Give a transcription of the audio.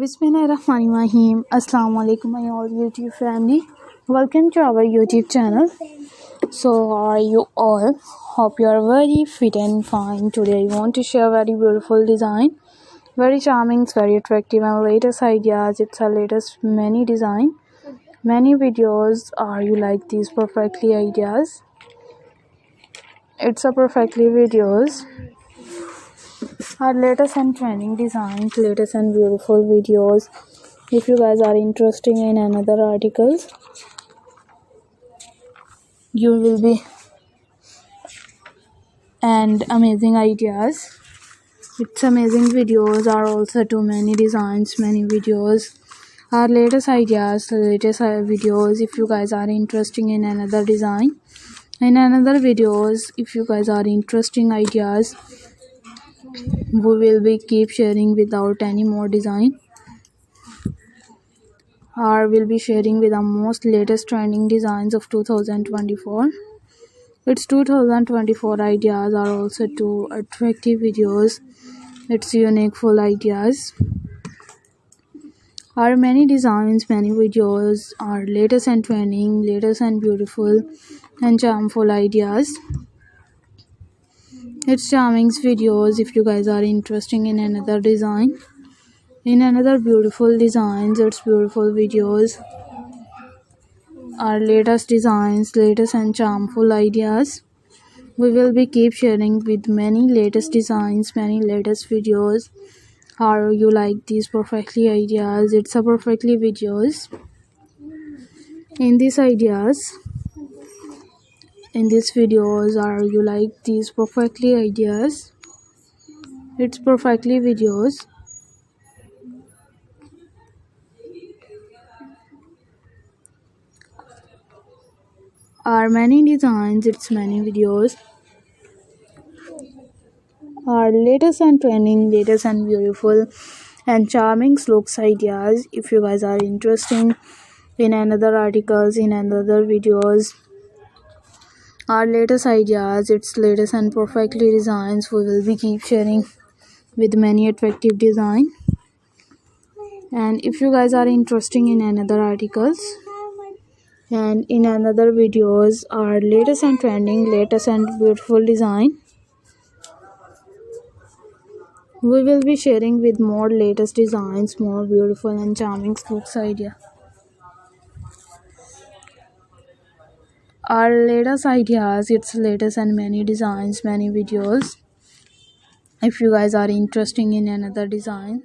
Bismillahirrahmanirrahim. Assalamu alaikum my all YouTube family. Welcome to our YouTube channel. So how are you all? Hope you are very fit and fine. Today I want to share very beautiful design. Very charming, very attractive and latest ideas. It's a latest many design. Many videos. Are you like these perfectly ideas? It's a perfectly videos. Our latest and trending designs, latest and beautiful videos. If you guys are interested in another articles, you will be and amazing ideas. It's amazing videos are also too many designs, many videos. Our latest ideas, latest videos. If you guys are interested in another design, in another videos, if you guys are interesting ideas, we will be keep sharing without any more design, or will be sharing with the most latest trending designs of 2024. It's 2024 ideas are also too attractive videos. It's unique full ideas. Our many designs, many videos are latest and trending, latest and beautiful and charmful ideas. It's charming videos. If you guys are interested in another design, in another beautiful designs, it's beautiful videos. Our latest designs, latest and charmful ideas. We will be keep sharing with many latest designs, many latest videos. How you like these perfectly ideas? It's a perfectly videos. In these ideas, in these videos, are you like these perfectly ideas? It's perfectly videos. Are many designs, it's many videos. Our latest and trending, latest and beautiful and charming looks ideas. If you guys are interested in another articles, in another videos, our latest ideas, its latest and perfectly designs, we will be keep sharing with many attractive design. And if you guys are interested in another articles and in another videos, our latest and trending, latest and beautiful design, we will be sharing with more latest designs, more beautiful and charming looks idea. Our latest ideas, its latest and many designs, many videos. If you guys are interested in another design,